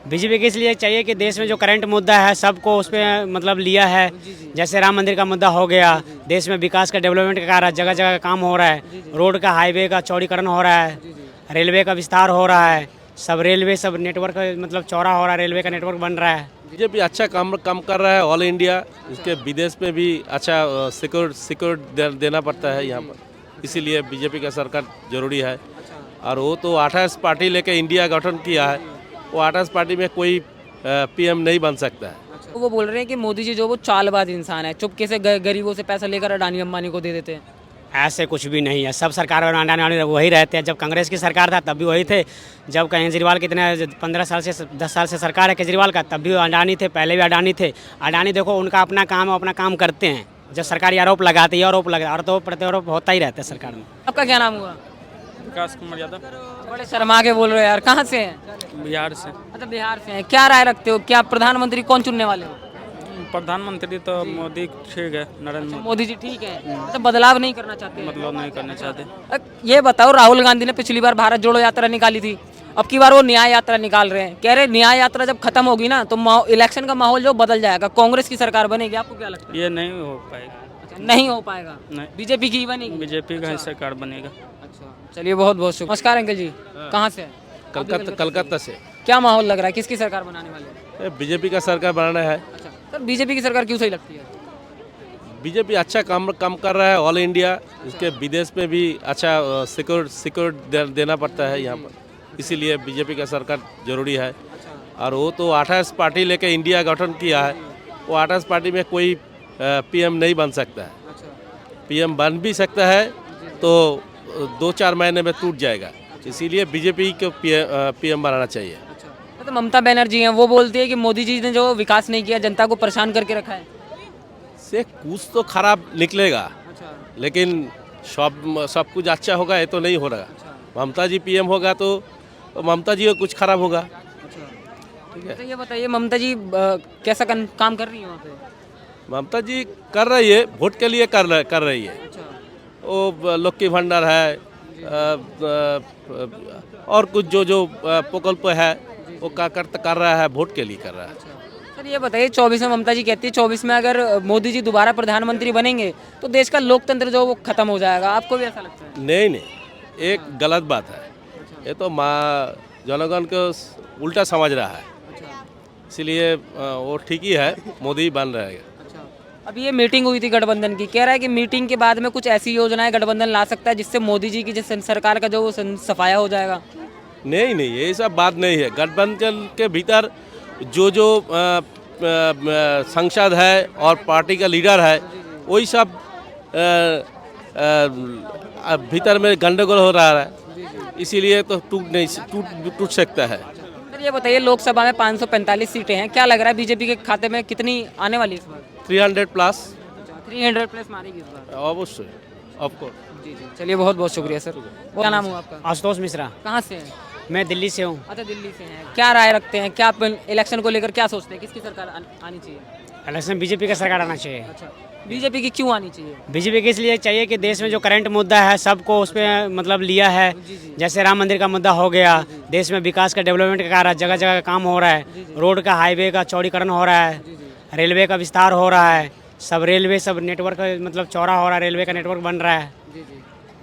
BJP के इसलिए चाहिए कि देश में जो करंट मुद्दा है सबको उस पर मतलब लिया है। जैसे राम मंदिर का मुद्दा हो गया, देश में विकास का डेवलपमेंट का कार्य जगह जगह काम हो रहा है, रोड का हाईवे का चौड़ीकरण हो रहा है, रेलवे का विस्तार हो रहा है, सब रेलवे सब नेटवर्क मतलब चौड़ा हो रहा है, रेलवे का नेटवर्क बन रहा है। बीजेपी अच्छा काम कर रहा है ऑल इंडिया। इसके विदेश में भी अच्छा सिक्योर देना पड़ता है यहाँ पर, इसीलिए बीजेपी का सरकार जरूरी है। और वो तो 28 पार्टी लेके इंडिया गठन किया है, वो 28 पार्टी में कोई पीएम नहीं बन सकता है। वो बोल रहे हैं कि मोदी जी जो वो चालबाज इंसान है, चुपके से गरीबों से पैसा लेकर अडानी अंबानी को दे देते हैं। ऐसे कुछ भी नहीं है, सब सरकार और अडानी वही रहते हैं। जब कांग्रेस की सरकार था तब भी वही थे, जब केजरीवाल कितने 15 साल से 10 साल से सरकार है केजरीवाल का, तब भी अडानी थे, पहले भी अडानी थे। अडानी देखो उनका अपना काम करते हैं, जब सरकारी आरोप लगाते हैं, आरोप लगा और तो प्रत्यारोप होता ही रहता है सरकार में। आपका क्या नाम हुआ? विकास कुमार यादव, बड़े शर्मा के बोल रहे हो यार, कहाँ से हैं? बिहार से। अच्छा बिहार से हैं। क्या राय रखते हो, क्या प्रधानमंत्री कौन चुनने वाले हो? प्रधानमंत्री तो मोदी ठीक है, नरेंद्र मोदी। मोदी जी ठीक है, अच्छा बदलाव नहीं करना चाहते हैं? मतलब नहीं करना चाहते। ये बताओ, राहुल गांधी ने पिछली बार भारत जोड़ो यात्रा निकाली थी, अब की बार वो न्याय यात्रा निकाल रहे हैं। कह रहे न्याय यात्रा जब खत्म होगी ना तो इलेक्शन का माहौल जो बदल जाएगा, कांग्रेस की सरकार बनेगी। आपको क्या लगता है? ये नहीं हो पाएगा। अच्छा, नहीं हो पाएगा, नहीं, बीजेपी की ही बनेगी। बीजेपी का ही सरकार बनेगा। अच्छा चलिए, बहुत बहुत शुक्रिया। नमस्कार अंकल जी, कहाँ से हैं? कलकत्ता से। क्या माहौल लग रहा है, किसकी सरकार बनाने वाले हैं? बीजेपी का सरकार बनाना है। अच्छा सर, बीजेपी की सरकार क्यों सही लगती है? बीजेपी अच्छा काम कर रहा है ऑल इंडिया। इसके विदेश में भी अच्छा सिक्योर देना पड़ता है यहाँ पर, इसीलिए बीजेपी का सरकार जरूरी है। और वो तो 28 पार्टी लेके इंडिया गठन किया है, वो 28 पार्टी में कोई पीएम नहीं बन सकता है। पीएम बन भी सकता है तो 2-4 महीने में टूट जाएगा, इसीलिए बीजेपी को पीएम बनाना चाहिए। तो ममता बनर्जी हैं, वो बोलती है कि मोदी जी ने जो विकास नहीं किया, जनता को परेशान करके रखा है। से कुछ तो खराब निकलेगा, लेकिन सब कुछ अच्छा होगा ये तो नहीं हो रहा। ममता जी पीएम होगा तो ममता जी को कुछ खराब होगा। ठीक है, तो ये बताइए ममता जी कैसा काम कर रही है वहाँ पे? ममता जी कर रही है, वोट के लिए कर रही है। वो लक्की भंडार है और कुछ जो प्रकल्प है वो कर रहा है, वोट के लिए कर रहा है। सर ये बताइए, 24 में ममता जी कहती है 24 में अगर मोदी जी दोबारा प्रधानमंत्री बनेंगे तो देश का लोकतंत्र जो वो खत्म हो जाएगा। आपको भी ऐसा लगता है? नहीं, एक गलत बात है। ये तो जनगण को उल्टा समझ रहा है, इसलिए वो ठीक ही है, मोदी बन रहेगा। अभी ये मीटिंग हुई थी गठबंधन की, कह रहा है कि मीटिंग के बाद में कुछ ऐसी योजनाएं गठबंधन ला सकता है जिससे मोदी जी की जिस सरकार का जो सफाया हो जाएगा। नहीं, ये सब बात नहीं है। गठबंधन के भीतर जो सांसद है और पार्टी का लीडर है, वही सब भीतर में गंडगोल हो रहा है, इसीलिए तो टूट सकता है। सर ये बताइए, लोकसभा में 545 सीटें हैं, क्या लग रहा है बीजेपी के खाते में कितनी आने वाली है इस बार? 300 प्लस। 300 प्लस मारेगी इस बार? अवश्य, ऑफकोर्स। जी, चलिए बहुत बहुत शुक्रिया सर। क्या नाम हुआ आपका? आशुतोष मिश्रा। कहाँ से हैं? मैं दिल्ली से हूँ। अच्छा दिल्ली से हैं। क्या राय रखते हैं, क्या इलेक्शन को लेकर क्या सोचते हैं, किसकी सरकार आनी चाहिए? इलेक्शन बीजेपी का सरकार आना चाहिए। अच्छा, बीजेपी की क्यों आनी चाहिए? बीजेपी के इसलिए चाहिए कि देश में जो करंट मुद्दा है सबको उस पर मतलब लिया है। जैसे राम मंदिर का मुद्दा हो गया, देश में विकास का डेवलपमेंट का कार्य जगह जगह काम हो रहा है, रोड का हाईवे का चौड़ीकरण हो रहा है, रेलवे का विस्तार हो रहा है, सब रेलवे सब नेटवर्क मतलब चौड़ा हो रहा है, रेलवे का नेटवर्क बन रहा है,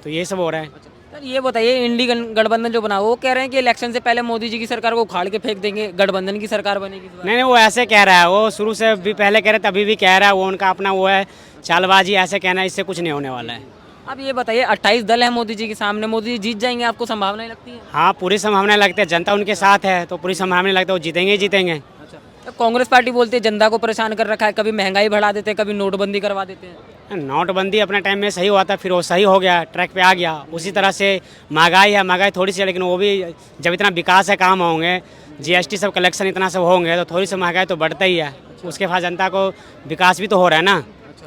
तो ये सब हो रहा है। सर ये बताइए, इंडी गठबंधन जो बना वो कह रहे हैं कि इलेक्शन से पहले मोदी जी की सरकार को उखाड़ के फेंक देंगे, गठबंधन की सरकार बनेगी इस बार। नहीं, वो ऐसे कह रहा है, वो शुरू से भी पहले कह रहे थे, अभी भी कह रहा है, वो उनका अपना वो है चालबाजी, ऐसे कहना, इससे कुछ नहीं होने वाला है। अब ये बताइए, 28 दल है मोदी जी के सामने, मोदी जी जीत जाएंगे, आपको संभावना लगती है? हाँ, पूरी संभावना लगती है, जनता उनके साथ है तो पूरी संभावना लगता है वो जीतेंगे ही जीतेंगे। अच्छा, तो कांग्रेस पार्टी बोलती है जनता को परेशान कर रखा है, कभी महंगाई बढ़ा देते हैं, कभी नोटबंदी करवा देते हैं। नोटबंदी अपने टाइम में सही हुआ था, फिर वो सही हो गया, ट्रैक पे आ गया। उसी तरह से महंगाई है, महंगाई थोड़ी सी है, लेकिन वो भी जब इतना विकास है, काम होंगे, जीएसटी सब कलेक्शन इतना सब होंगे तो थोड़ी सी महंगाई तो बढ़ता ही है। उसके बाद जनता को विकास भी तो हो रहा है ना।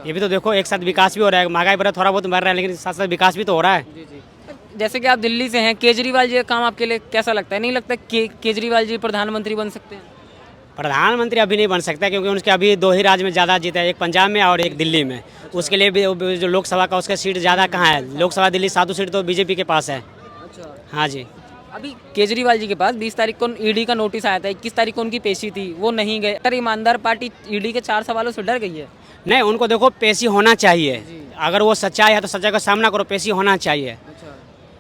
ये भी तो देखो, एक साथ विकास भी हो रहा है, महंगाई बढ़ा थोड़ा बहुत बढ़ रहा है, लेकिन साथ साथ विकास भी तो हो रहा है। जैसे कि आप दिल्ली से हैं, केजरीवाल जी का काम आपके लिए कैसा लगता है? नहीं लगता केजरीवाल जी प्रधानमंत्री बन सकते हैं? प्रधानमंत्री अभी नहीं बन सकता, क्योंकि उनके अभी 2 ही राज्य में ज़्यादा जीता है, एक पंजाब में और एक दिल्ली में। उसके लिए भी जो लोकसभा का उसका सीट ज़्यादा कहाँ है, लोकसभा दिल्ली 7 सीट तो बीजेपी के पास है। अच्छा, हाँ जी। अभी केजरीवाल जी के पास 20 तारीख को ईडी का नोटिस आया था, 21 तारीख को उनकी पेशी थी, वो नहीं गए। अगर ईमानदार पार्टी ईडी के 4 सवालों से डर गई है। नहीं, उनको देखो पेशी होना चाहिए। अगर वो सच्चाई है तो सच्चाई का सामना करो, पेशी होना चाहिए।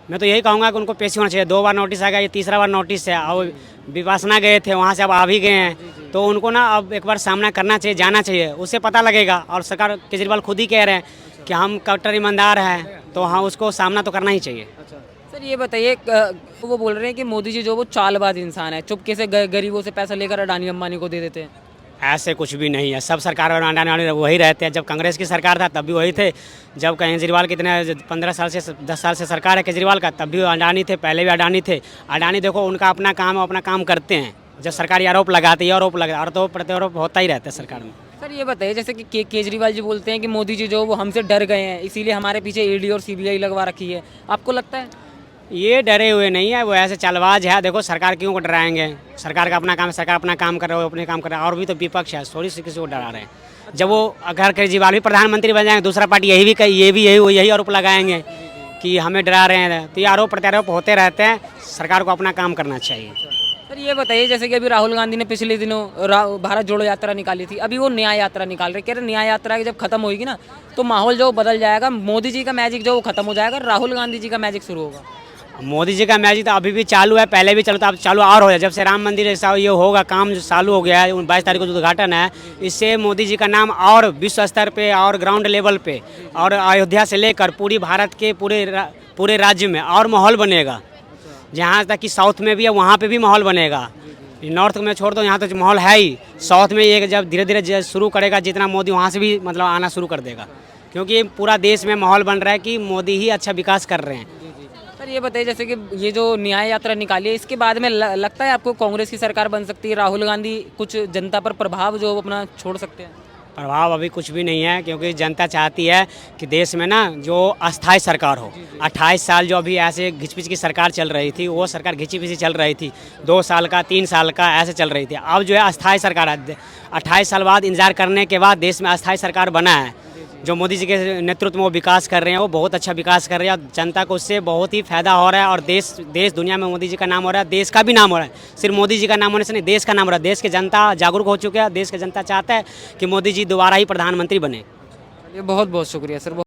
मैं तो यही कहूँगा कि उनको पेशी होना चाहिए। 2 बार नोटिस आ गया, ये तीसरा बार नोटिस है। और विपासना गए थे, वहाँ से अब आ भी गए हैं, तो उनको ना अब एक बार सामना करना चाहिए, जाना चाहिए, उससे पता लगेगा। और सरकार केजरीवाल खुद ही कह रहे हैं कि हम कट्टर ईमानदार हैं, तो हाँ उसको सामना तो करना ही चाहिए। सर ये बताइए, वो बोल रहे हैं कि मोदी जी जो वो चालबाज इंसान है, चुपके से गरीबों से पैसा लेकर अडानी अंबानी को दे देते हैं। ऐसे कुछ भी नहीं है। सब सरकार में अडानी वाले वही रहते हैं। जब कांग्रेस की सरकार था तब भी वही थे। जब केजरीवाल कितने 15 साल से 10 साल से सरकार है केजरीवाल का, तब भी अडानी थे, पहले भी अडानी थे। अडानी देखो उनका अपना काम है, अपना काम करते हैं। जब सरकारी आरोप लगाते हैं, आरोप लगा और तो प्रत्यारोप होता ही रहता है सरकार में। सर ये बताइए, जैसे कि केजरीवाल जी बोलते हैं कि मोदी जी जो वो हमसे डर गए हैं, इसीलिए हमारे पीछे ईडी और सीबीआई लगवा रखी है, आपको लगता है? ये डरे हुए नहीं है, वो ऐसे चालबाज है। देखो सरकार क्यों को डराएंगे? सरकार का अपना काम है, सरकार अपना काम कर रहे हो, अपने काम कर रहे हैं। और भी तो विपक्ष है, थोड़ी सी किसी को डरा रहे हैं। जब वो अगर केजरीवाल भी प्रधानमंत्री बन जाएंगे, दूसरा पार्टी यही आरोप लगाएंगे कि हमें डरा रहे हैं। तो ये आरोप प्रत्यारोप होते रहते हैं। सरकार को अपना काम करना चाहिए। सर ये बताइए, जैसे कि अभी राहुल गांधी ने पिछले दिनों भारत जोड़ो यात्रा निकाली थी, अभी वो न्याय यात्रा निकाल रहे, कह रहे न्याय यात्रा जब खत्म होगी ना तो माहौल जो बदल जाएगा, मोदी जी का मैजिक जो वो खत्म हो जाएगा, राहुल गांधी जी का मैजिक शुरू होगा। मोदी जी का मैजिक तो अभी भी चालू है, पहले भी चालू था, अब चालू और हो जाए। जब से राम मंदिर ऐसा ये होगा, काम जो चालू हो गया है, 22 तारीख को उद्घाटन है, इससे मोदी जी का नाम और विश्व स्तर पे और ग्राउंड लेवल पे और अयोध्या से लेकर पूरी भारत के पूरे राज्य में और माहौल बनेगा। जहाँ तक कि साउथ में भी है, वहाँ पे भी माहौल बनेगा। नॉर्थ में छोड़ दो, यहाँ तो माहौल है ही। साउथ में ये जब धीरे धीरे शुरू करेगा जितना मोदी, वहाँ से भी मतलब आना शुरू कर देगा, क्योंकि पूरा देश में माहौल बन रहा है कि मोदी ही अच्छा विकास कर रहे हैं। सर ये बताइए, जैसे कि ये जो न्याय यात्रा निकाली है, इसके बाद में लगता है आपको कांग्रेस की सरकार बन सकती है? राहुल गांधी कुछ जनता पर प्रभाव जो अपना छोड़ सकते हैं? प्रभाव अभी कुछ भी नहीं है, क्योंकि जनता चाहती है कि देश में ना जो अस्थायी सरकार हो। 28 साल जो अभी ऐसे घिचपिच की सरकार चल रही थी, वो सरकार घिची पिची चल रही थी, 2 साल का 3 साल का ऐसे चल रही थी। अब जो है अस्थायी सरकार है, 28 साल बाद इंतजार करने के बाद देश में अस्थायी सरकार बना है। जो मोदी जी के नेतृत्व में वो विकास कर रहे हैं, वो बहुत अच्छा विकास कर रहे हैं। जनता को उससे बहुत ही फायदा हो रहा है और देश दुनिया में मोदी जी का नाम हो रहा है, देश का भी नाम हो रहा है। सिर्फ मोदी जी का नाम होने से नहीं, देश का नाम हो रहा है। देश की जनता जागरूक हो चुकी है, देश की जनता चाहता है कि मोदी जी दोबारा ही प्रधानमंत्री बने। बहुत बहुत शुक्रिया सर।